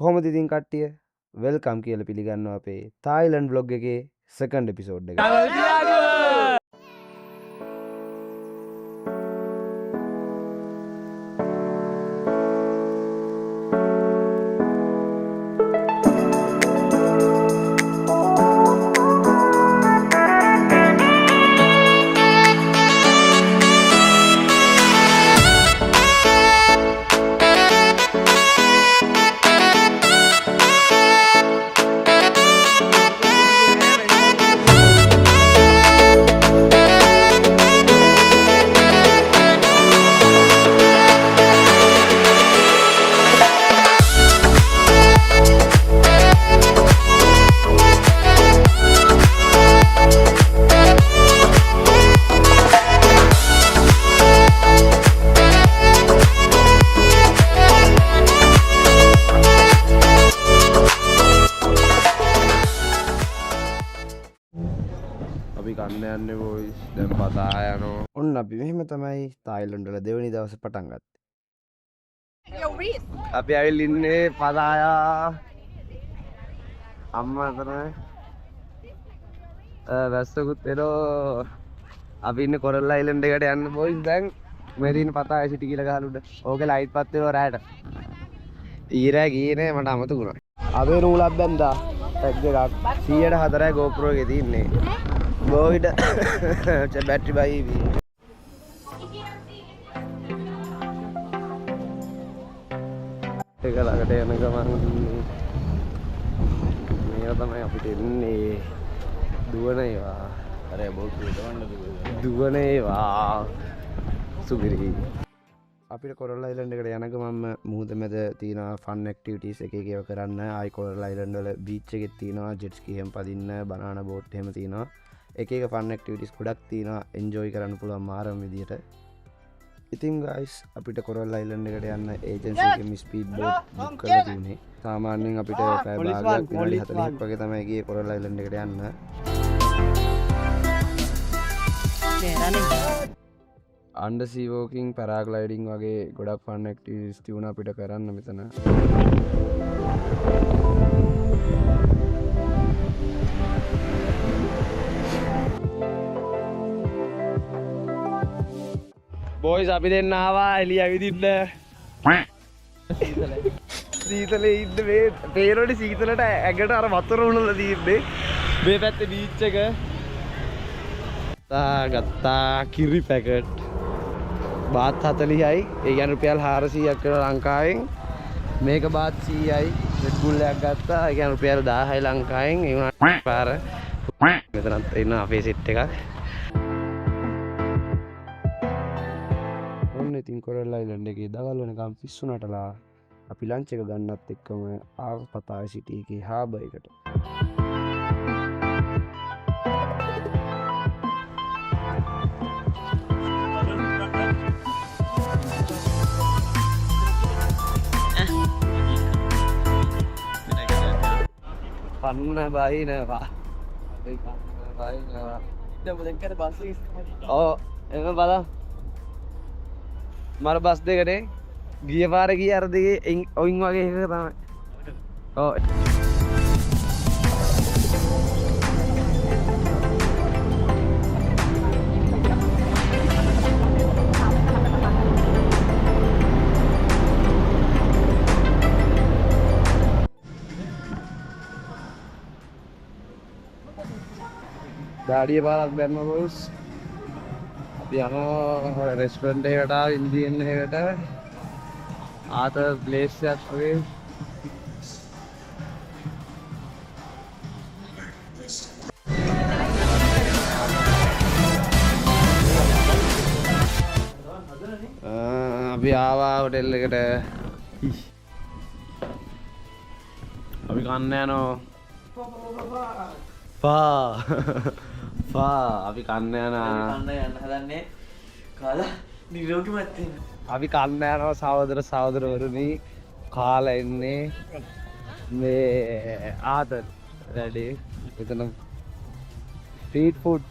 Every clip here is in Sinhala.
කොහොමද ඉතින් කට්ටිය වෙල්කම් කියලා පිළිගන්නවා අපේ තායිලන්ඩ් vlog එකේ සෙකන්ඩ් එපිසෝඩ් එක. අපි කන්න යන්නේ බොයිස් දැන් පතා යනවා. ඔන්න අපි මෙහෙම තමයි තායිලන්ඩ් වල දෙවෙනි දවසේ පටන් ගත්තේ. අපි ඇවිල්ලා ඉන්නේ පතායා අම්මා අතන වැස්සකුත් එනවා. අපි ඉන්නේ කොරල් අයිලන්ඩ් එකට යන්න බොයිස් දැන් මේ දින පතායා සිටි කියලා ගහලා උඩ. ඕකේ ලයිට් පත් වෙනවා රැයට. ඊරා ගියේ නෑ මට අමතකුණා. අපේ නූලක් බැන්දා. ටැග් එකක් 104යි GoPro එකේ තියෙන්නේ. Boyd battery by EV. ඒක ළඟට යන ගමන් මේවා තමයි අපිට එන්නේ දුවන ඒවා. අර බෝට් දුවන ඒවා සුපිරි. අපිට කොරල් අයිලන්ඩ් එකට යන ගමන්ම මුහුද මැද තියෙනවා ෆන් ඇක්ටිවිටීස් එක එක ඒවා කරන්න. ආයි කොරල් අයිලන්ඩ් වල බීච් එකෙත් තියෙනවා ජෙට් ස්කී එහෙම පදින්න, බනානා බෝට් එහෙම තියෙනවා. එක එක ෆන් ඇක්ටිවිටීස් ගොඩක් තියෙනවා එන්ජොයි කරන්න පුළුවන් මාරම විදියට. ඉතින් ගයිස් අපිට කොරල් අයිලන්ඩ් එකට යන්න ඒජන්සි එකෙන් ස්පීඩ් බෝට් බුක් කරලා තියෙන්නේ. සාමාන්‍යයෙන් අපිට පැය භාගයක් විනාඩි 40ක් වගේ තමයි ගියේ කොරල් අයිලන්ඩ් එකට යන්න. අන්ඩර් සී වෝකින්, පැරාග්ලයිඩින් වගේ ගොඩක් ෆන් ඇක්ටිවිටීස් තියුණා අපිට කරන්න මෙතන. බොයිස් අපි දෙන්න ආවා එළිය ඇවිදින්න. සීතලේ ඉන්න මේ පේරෝනේ සීතලට ඇඟට අර වතුර උණලා තියෙන්නේ. මේ පැත්තේ බීච් එක. ගත්තා කිරි පැකට්. බාත් 40යි. ඒ කියන්නේ රුපියල් 400ක් කරලා ලංකාවෙන්. මේක බාත් 100යි. රෙඩ් බුල් එකක් ගත්තා. ඒ කියන්නේ රුපියල් 1000යි ලංකාවෙන්. ඒ වුණාට පාර මෙතනත් ඉන්න අපේ සෙට් එකක්. ඉතින් කොරල් අයිලන්ඩ් එකේ දවල් වෙනකම් පිස්සු නටලා අපි ලන්ච් එක ගන්නත් එක්කම ආව පතාය සිටි එකේ හාබර් එකට. පන්න බයිනවා. ඔව් එම බලන්න. මර බස් දෙකට ගිය පාර ගිය අර දෙකේ ඔයින් වගේ එකක තමයි. ඔව්. දාඩිය පාරක් බැන්න බොස්. අපි යනවා රෙස්ටොරන්ට් එකකට ඉන්දියන් එකකට. ආතර ප්ලේස් එකක් වගේ. අපි ආවා හොටෙල් එකට. අපි කන්න යනවා. අපි කන්න හදන්නේ කාලා නිරෝගිමත් වෙන්න. අපි කන්න යනවා සහෝදරවරුනි කාලා ඉන්නේ මේ ආතල් වැඩේ එතන ස්ට්‍රීට් ෆුඩ්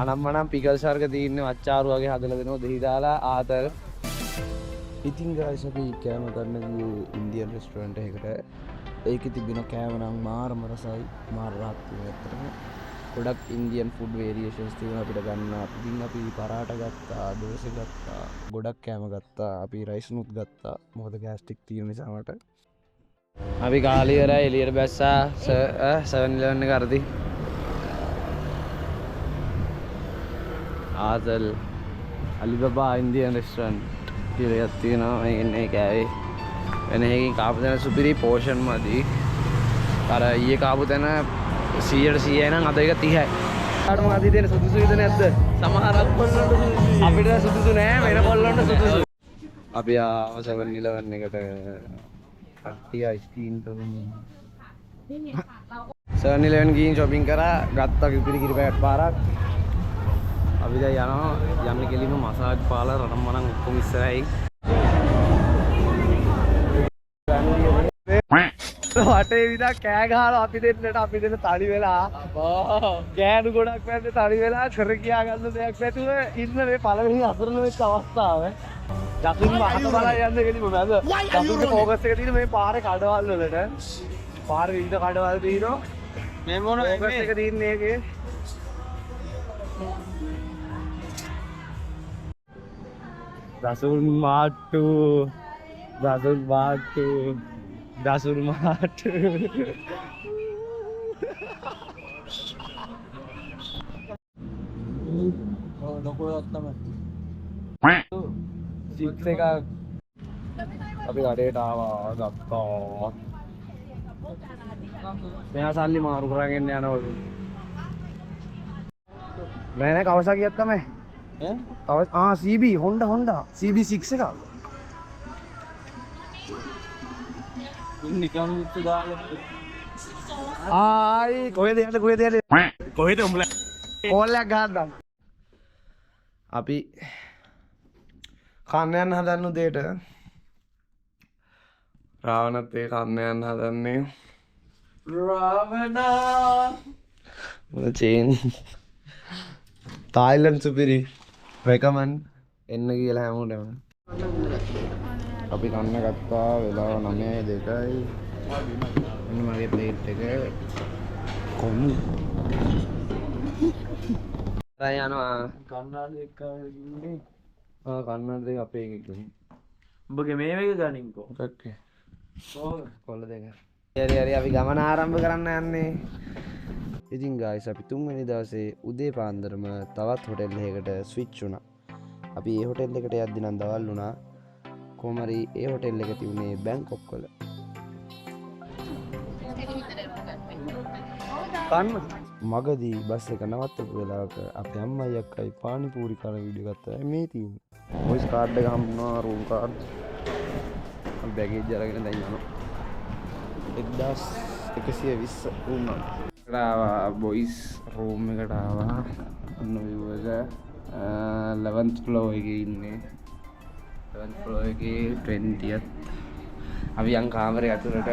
අනම්මනම් පිකල්ස් වර්ග තියෙන්නේ අච්චාරු වගේ හදලා දෙනවා දෙහි දාලා ආතල් ඉතින් ගායිස් අපි කෑම ගන්න ගියේ ඉන්දියන් රෙස්ටුරන්ට් එකකට. ඒකේ තිබෙන කෑම නම් මාරම රසයි, මාර රහත් තියෙන ඇත්තටම. ගොඩක් ඉන්දියන් ෆුඩ් වේරියේෂන්ස් තියෙනවා අපිට ගන්න. ඉතින් අපි පරාට ගත්තා, දෝසෙ ගත්තා, ගොඩක් කෑම ගත්තා. අපි රයිස් නුත් ගත්තා. මොකද ගෑස්ට්‍රික් තියෙන නිසා මට. අපි කාලේ ඉවරයි එළියට බැස්සා 7-Eleven එක අරදී. ආදල් අලිබබා ඉන්දියන් රෙස්ටුරන්ට් කියලා එකක් තියෙනවා. මේකනේ කෑවේ. වෙන එකකින් කාපු තැන සුපිරි පෝෂන් මදි. අර ඊයේ කාපු තැන 100% නම් අද එක 30යි. කාටම අදී දෙන සුදුසුයිද නැද්ද? සමහරක් කොල්ලන්ට අපිට සුදුසු නෑ, වෙන කොල්ලන්ට සුදුසු. අපි ආව 7-Eleven එකට කට්ටිය අයිස්ක්‍රීම් කමු. 7-Eleven ගිහින් shopping කරා, ගත්තා කිරි කිරි පැකට් පාරක්. අපි දැන් යනවා යන්නේ කෙලින්ම මසාජ් පාර්ලර් රටමනම් ඔක්කොම ඉස්සරයි. වටේ විදා කෑ ගහලා අපි දෙන්නට අපි දෙන්න තනි වෙලා ගෑනු ගොඩක් වැද්දේ තනි වෙලා කර කියා ගන්න දෙයක් නැතුව ඉන්න මේ පළවෙනි අසරණ වෙච්ච අවස්ථාව. ජතුන් මහත බලලා යන්නේ කෙලින්ම මැද. ජතුන්ගේ ફોකස් එක තියෙන මේ පාරේ කඩවල් වලට. පාරේ විවිධ කඩවල් තියෙනවා. මේ මොන ફોකස් එක තියෙන්නේ ඒකේ. Rasul Matu. Oh, dokulat naman. Six එක අපි කඩේට ආවා ගත්තා. මෙයා සල්ලි මාරු කරගෙන යනවා. නෑ කවසකියක් තමයි. CB Honda CB6 එක. නිකන් ඉත දාලා. ආයි කොහෙද උඹලා කෝල්ලයක් ගහන්න. අපි කන්න යන හදන්න උදේට. රාවණත් ඒ කන්න යන හදන්නේ. රාවණා මොන චේන් Thailand supiri recommend එන්න කියලා හැමෝටම. අපි කන්න ගත්තා වෙලාව 9:02යි. මෙන්න මගේ ප්ලේට් එක කොමු. දැන් යනවා කන්නාඩි එක ඉන්නේ. කන්නාඩි දෙක අපේ එකක් ගමු. උඹගේ මේ වේග ගනින්කෝ. ඔක්කේ. කොල්ල දෙක. හරි අපි ගමන ආරම්භ කරන්න යන්නේ. ඉතින් ගායිස් අපි 3 වෙනි දවසේ උදේ පාන්දරම තවත් හොටෙල් එකකට ස්විච් වුණා. අපි ඒ හොටෙල් එකට යද්දි නම් දවල් වුණා. කොහොම හරි ඒ හොටෙල් එක තිබුණේ බැංකොක් වල. මගදී බස් එක නවත්තපු වෙලාවක අපේ අම්මයි අක්කයි පානි පූරි කන වීඩියෝ ගත්තා. මේ තියෙන්නේ. වොයිස් කාඩ් එක හම්බුණා, රූම් කාඩ්. අපි බෑගේජ් අරගෙන දැන් යනවා. 1120 රූම් එකට ආවා. බොයිස් රූම් එකට ආවා. අන්න view එක 11th floor එකේ ඉන්නේ. 11th floor එකේ 20th. අපි යන් කාමරේ ඇතුළට.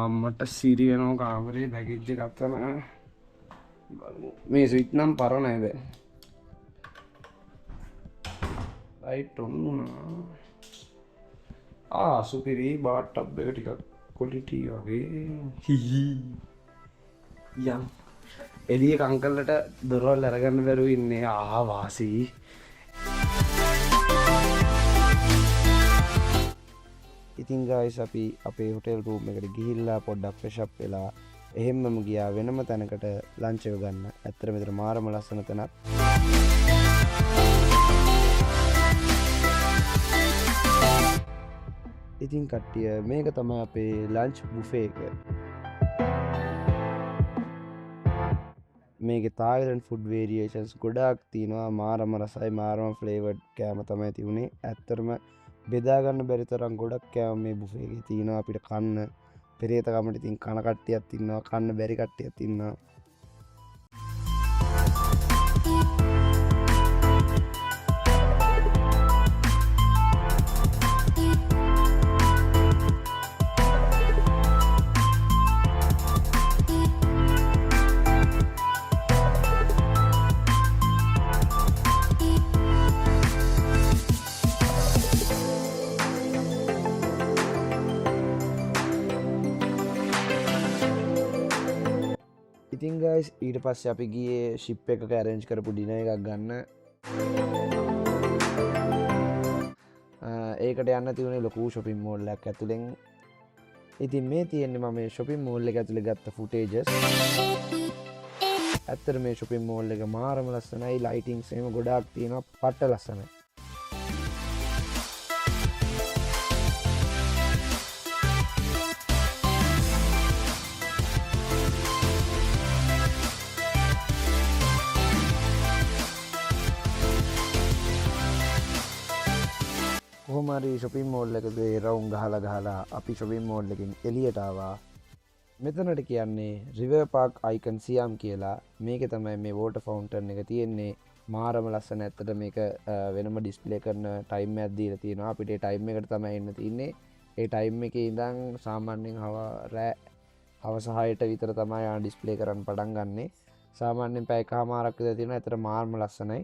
අම්මට සිරි වෙනවා කාමරේ බැගේජ් එක අතන. මේ ස්විච් නම් පරණ නේද? ලයිට් ඔන් වුණා. සුපිරි බාත් ටබ් එක ටිකක් ක්වොලිටි වගේ. යම් එළිය කංකල්ලට දොරවල් අරගන්න බැරුව ඉන්නේ. වාසි. ඉතින් ගායිස් අපි අපේ හොටෙල් රූම් එකට ගිහිල්ලා පොඩ්ඩක් ෆ්‍රෙෂ් අප් වෙලා එහෙම්මම ගියා වෙනම තැනකට ලන්ච් එක ගන්න. ඇත්තට මෙතන මාරම ලස්සන තැනක්. ඉතින් කට්ටිය මේක තමයි අපේ ලන්ච් බුෆේ එක. මේකේ Thailand food variations ගොඩාක් තියෙනවා. මාරම රසයි, මාරම flavored කෑම තමයි තිබුණේ. ඇත්තටම බෙදා ගන්න බැරි තරම් ගොඩක් කෑම මේ බුෆේ එකේ තියෙනවා. අපිට කන්න පෙරේත කමට ඉතින් කන කට්ටියක් ඉන්නවා, කන්න බැරි කට්ටියක් ඉන්නවා. ඉතින් ගයිස් ඊට පස්සේ අපි ගියේ ෂිප් එකක ඇරේන්ජ් කරපු ඩිනර් එකක් ගන්න. ඒකට යන්න තිබුණේ ලොකු shopping mall එකක් ඇතුලෙන්. ඉතින් මේ තියෙන්නේ මම මේ shopping mall එක ඇතුලේ ගත්ත footages. ඇත්තට මේ shopping mall එක මාරම ලස්සනයි, lightings එහෙම ගොඩාක් තියෙනවා, පට්ට ලස්සනයි. කොහොමරි shopping mall එකේ රවුම් ගහලා අපි shopping mall එකෙන් එළියට ආවා. මෙතනට කියන්නේ River Park Icon Siam කියලා. මේකේ තමයි මේ water fountain එක තියෙන්නේ. මාරම ලස්සන. ඇත්තට මේක වෙනම ඩිස්ප්ලේ කරන ටයිම් එකක් දීලා තියෙනවා. අපිට ඒ ටයිම් එකට තමයි එන්න තියෙන්නේ. ඒ ටයිම් එකේ ඉඳන් සාමාන්‍යයෙන් රෑ හවස 6ට විතර තමයි ආ ඩිස්ප්ලේ කරන්න පටන් ගන්නෙ. සාමාන්‍යයෙන් පැය කමාරක් විතර තියෙනවා. ඇත්තට මාරම ලස්සනයි.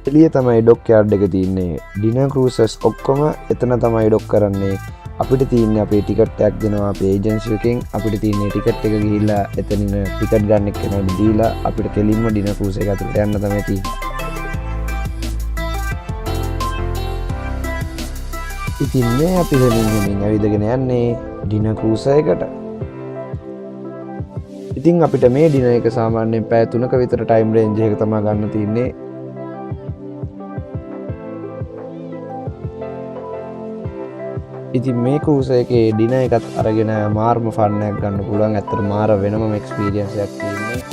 එළිය තමයි ඩොක් යාර්ඩ් එක තියෙන්නේ. ඩිනර් ක්‍රූසර්ස් ඔක්කොම එතන තමයි ඩොක් කරන්නේ. අපිට තියෙන්නේ අපේ ටිකට් එකක් දෙනවා අපේ ඒජන්සි එකෙන්. අපිට තියෙන්නේ ටිකට් එක ගිහිල්ලා එතනින් ටිකට් ගන්න එක්කෙනාට දීලා අපිට කෙලින්ම ඩිනර් ක්‍රූස් එක ඇතුළට යන්න තමයි තියෙන්නේ. ඉතින් මේ අපි දෙමින් ඇවිදගෙන යන්නේ ඩිනර් ක්‍රූස් එකකට. ඉතින් අපිට මේ ඩිනර් එක සාමාන්‍යයෙන් පැය 3ක විතර ටයිම් රේන්ජ් එක තමයි ගන්න තියෙන්නේ. ඉතින් මේ ක්‍රූස් එකේ ඩිනර් එකත් අරගෙන මාර්ම ෆන් එකක් ගන්න පුළුවන්. ඇත්තට මාර වෙනම එක්ස්පීරියන්ස් එකක් තියෙන්නේ.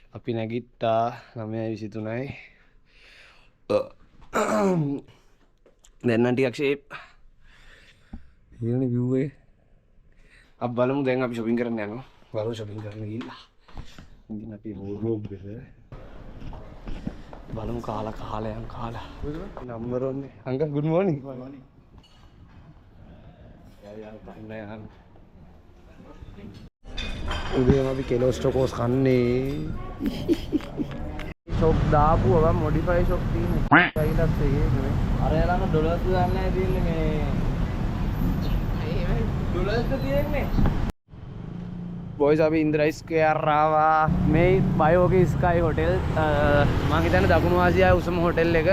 අපි නැගිට්ටා 9:23යි. දැන් නම් ටිකක් ෂේප්. ඊළඟ view එක. අපි බලමු දැන් අපි shopping කරන්න යනවා. බලමු shopping කරන්න ගිහිල්ලා. ඉතින් අපි වෝඩ්‍රෝබ් එක බලමු කාලා. නම්බර ඔන්නේ. Uncle good morning. යා උදේම අපි කෙලොස්ටෝකෝස් කන්නේ. ෂොප් දාපුව මොඩිෆයි ෂොප් තියෙන්නේ. ටයිලත් එකේ නේ. අර ළඟ ඩොලර්ස් ගන්න නැහැ තියෙන්නේ මේ. ඩොලර්ස් තියෙන්නේ. බොයිස් අපි ඉන්ද්‍රා ස්ක්වෙයර් ආවා. මේ බයෝගේ ස්කයි හොටෙල් මම හිතන්නේ දකුණු ආසියාවේ උසම හොටෙල් එක.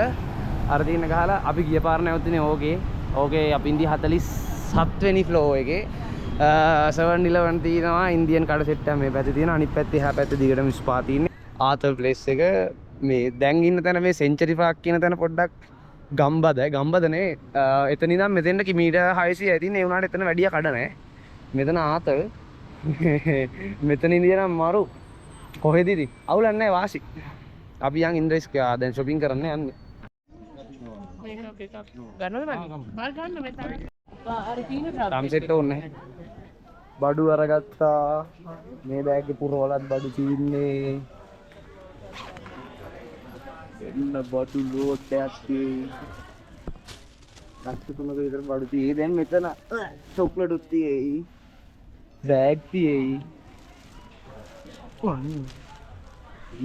අර තියෙන ගහලා අපි ගිය පාර නැවතුනේ ඕකේ. ඕකේ අපි ඉන්දි 47 වෙනි ෆ්ලෝ එකේ. 7-11 තියෙනවා ඉන්දියන් කඩ සෙට් එක මේ පැත්තේ තියෙනවා අනිත් පැත්තේ එහා පැත්තේ දිගටම ස්පා තියෙන්නේ ආතර් ප්ලේස් එක මේ දැන් ඉන්න තැන මේ සෙන්චරි පාක් කියන තැන පොඩ්ඩක් ගම්බද නේ එතන ඉඳන් මෙතෙන්ට කිලෝමීටර් 600 ඇතින් ඒ වුණාට එතන වැඩිය කඩ නැහැ මෙතන ආතර් මෙතන ඉඳිය නම් මරු කොහෙද ඉතින් අවුලක් නැහැ වාසි අපි යන් ඉන්ද්‍රයිස් ගා දැන් shopping කරන්න යන්නේ ටම් සෙට් ඕනේ බඩු අරගත්තා මේ බෑග් එකේ පුරවලත් බඩු තියෙන්නේ එන්න බඩු ලෝඩ් එකක් තියෙයි තුනක විතර බඩු තියෙයි දැන් මෙතන චොක්ලට් තියෙයි බෑග් තියෙයි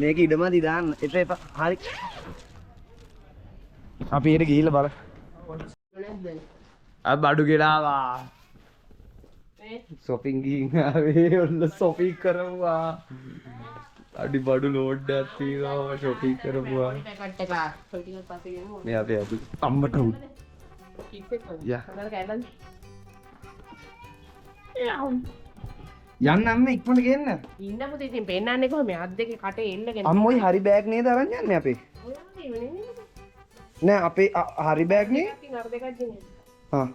මේක ඉඩමදි දාන්න එපා හරි අපි ඊට ගිහිල්ලා බලමු अब बाडू गिरावा शॉपिंग की शॉपिंग करवा अड़ी बाडू लोड आती है शॉपिंग करवा मैं आते अभी अम्मट हूँ या යන්න අම්ම ඉක්මනට ගෙන්න ඉන්න පුතේ ඉතින් පෙන්නන්නේ කොහොම මේ අත් දෙකේ කටේ එල්ලගෙන අම්මෝයි හරි බෑග් නේද අරන් යන්නේ අපේ නෑ අපේ හරි බෑග් නේ ඉතින් අර දෙකක් දෙන්නේ हाँ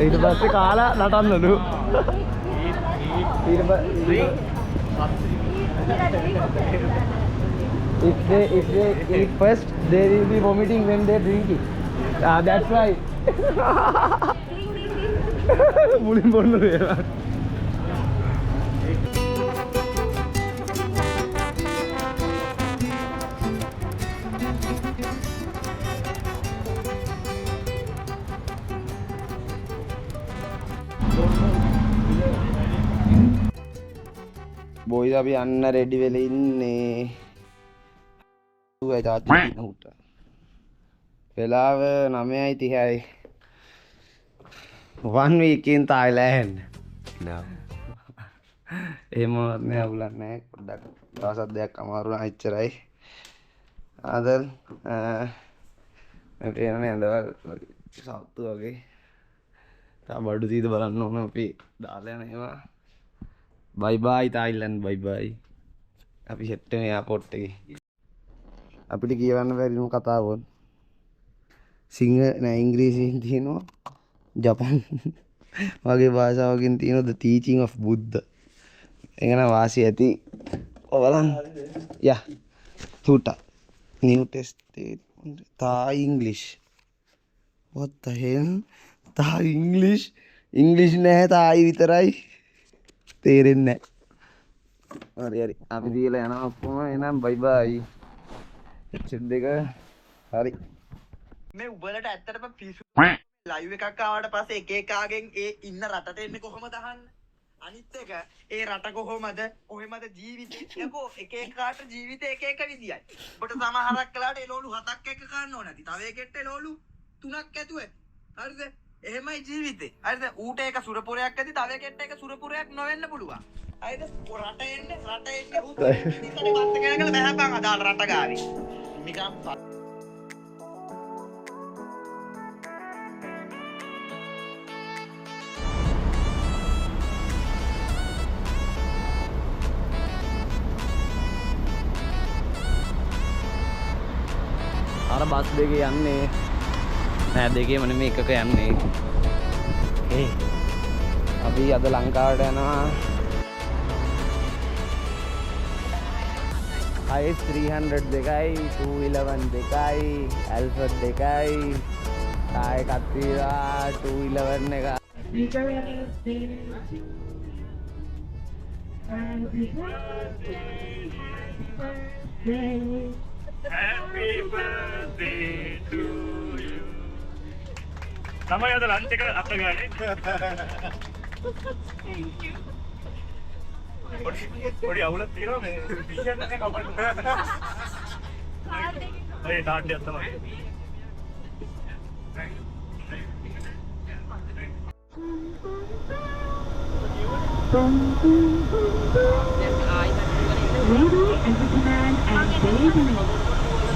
ඊට පස්සේ කාලා නටන්නලු ඊට පස්සේ if they eat first they will be vomiting when they drinking that's why මුලින් බොන්න වේවා බොයිද අපි යන්න රෙඩි වෙලා ඉන්නේ. ඌයි තාත්තා ඉන්න උට. වෙලාව 9:30යි. 1 week in Thailand. No. එහෙම නෑ අවුලක් නෑ. පොඩ්ඩක් දවසක් දෙයක් අමාරු නම් එච්චරයි. ආදල් මේ පේනනේ ඇඳවල් සත්තු වගේ. තා බඩු තීද බලන්න ඕන අපි දාලා යන ඒවා. බයි බයි තායිලන්ඩ් බයි බයි. අපි සෙට් වෙන එයාපෝට් එකේ. අපිට කියවන්න බැරි නෝ කතාවොත්. සිංහල නෑ ඉංග්‍රීසියෙන් තියෙනවා. ජපන් වගේ භාෂාවකින් තියෙනවා the teaching of Buddha. එගෙන වාසිය ඇති. ඔයගලන් යා තුටා New Testament Thai English. What the hell? Thai English? English නෑ Thai විතරයි. තේරෙන්නේ නෑ. හරි හරි. අපි දීලා යනවා ඔක්කොම. එහෙනම් බයි බයි. එච්චර දෙක හරි. මේ උඹලට ඇත්තටම පිස්සු ලයිව් එකක් ආවට පස්සේ එක එකාගෙන් ඒ ඉන්න රටට එන්නේ කොහොමද අහන්න? අනිත් එක ඒ රට කොහොමද? කොහෙමද ජීවිතේ? යකෝ එක එකාට ජීවිතේ එක එක විදියයි. ඔබට සමහරක් කලාට එළවලු 7ක් එක කන්න ඕන නැති. තව එකෙක්ට එළවලු 3ක් ඇතුවේ. හරිද? එහෙමයි ජීවිතේ. හරිද? ඌට එක සුරපුරයක් ඇති, තව එකෙක්ට එක සුරපුරයක් නොවෙන්න පුළුවන්. හරිද? රට එන්නේ ඌ ඉතින් වත් ගෑනකල බහැපන් අදාළ රට ගාවේ. නිකම් අර බස් දෙකේ යන්නේ නෑ දෙකේම නෙමෙයි එකක යන්නේ. අපි අද ලංකාවට යනවා. IS 300 දෙකයි 211 දෙකයි Alphard දෙකයි තා එකක් තියලා 211 එක. Happy birthday to you. Namanya ada lunch එක අතගානේ. Thank you. පොඩි අවුලක් තියෙනවා මේ පිටියෙන් එක කපන්න. ඒ තාඩියක් තමයි. Lady and gentlemen and baby.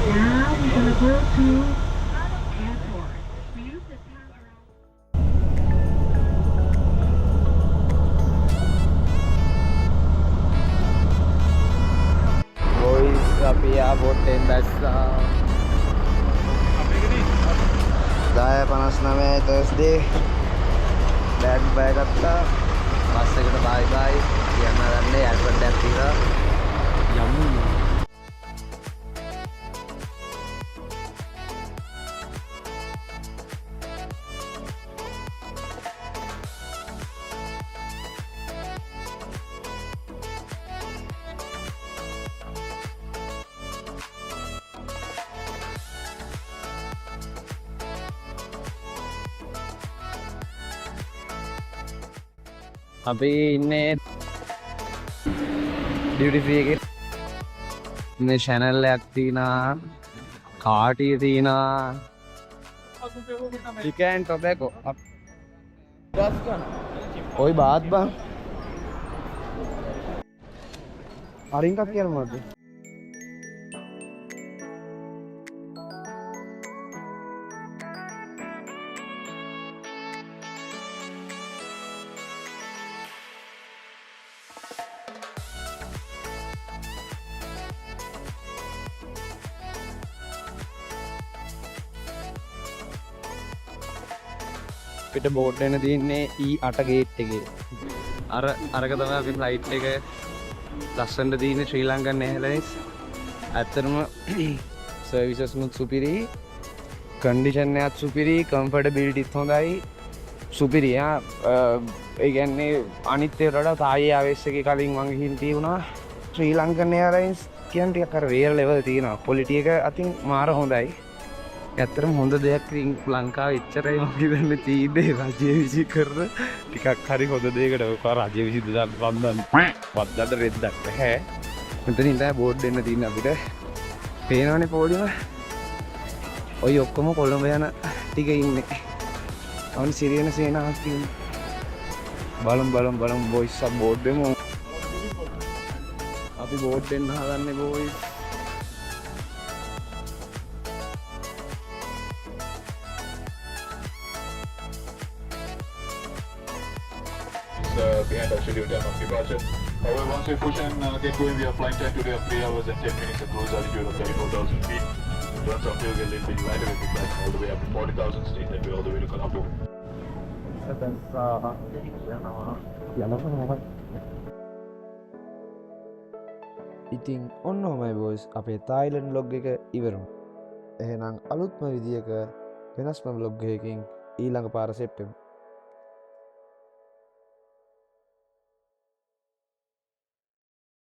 Now we're gonna go to airport. Use the camera. Boys අපි ආපෝට්ටෙන් දැස්සා. 10:59 Thursday. බෑග් බය ගත්තා. බස් එකට බයි බයි කියන්න ගන්නේ ඇල්ෆර්ඩ් එකක් තියලා යමු. අපි ඉන්නේ ඩියුටි ෆ්‍රී එකේ. මේ channel එකක් තියෙනවා, කාටිය තියෙනවා. chicken tobacco. ওই बात बा අරින් කක් කියන්න මොකද? පිට බෝඩ් එක තියෙන්නේ E8 ගේට් එකේ. අරක තමයි අපි ෆ්ලයිට් එක ලස්සනට තියෙන්නේ ශ්‍රී ලංකන් එයර්ලයින්ස්. ඇත්තටම සර්විසස් මුත් සුපිරි, කන්ඩිෂන් එකත් සුපිරි, කම්ෆර්ටබිලිටිත් හොඳයි. සුපිරි. ඒ කියන්නේ අනිත් ඒවාට වඩා තායි ආවේස් එකේ කලින් මම ගිහින් තියුණා. ශ්‍රී ලංකන් එයර්ලයින්ස් කියන්නේ ටිකක් අර වේර් ලෙවල් තියෙනවා. ක්වොලිටි එක අතින් මාර හොඳයි. ඇත්තටම හොඳ දෙයක් ලංකාවේ එච්චරයි මම හිතන්නේ තියෙන්නේ රජය විසි කරන ටිකක් හරි හොඳ දෙයකට ඔක රජය විසි දාන්න වද්දන්න රෙද්දක් නැහැ. මෙතන ඉඳලා බෝඩ් දෙන්න තියෙන අපිට පේනවනේ පොලිම. ඔය ඔක්කොම කොළඹ යන ටික ඉන්නේ. අවුන් සිරියන සේනාවක් තියෙන. බලමු බොයිස් බෝඩ් දෙමු. අපි බෝට් දෙන්න හදන්නේ boys. Behind our scheduled time of departure. However, once we push and get going, we are flying time today of 3 hours and 10 minutes at cruise altitude of 34,000 feet. In terms of fuel, get a little bit lighter with the flight all the way up to 40,000 feet, then we're all the way to Colombo. ඉතින් ඔන්න හොමයි බෝයිස් අපේ තායිලන්ඩ් ලොග් එක ඉවරුණා. එහෙනම් අලුත්ම විදියක වෙනස්ම බ්ලොග් එකකින් ඊළඟ පාර සෙට් වෙමු.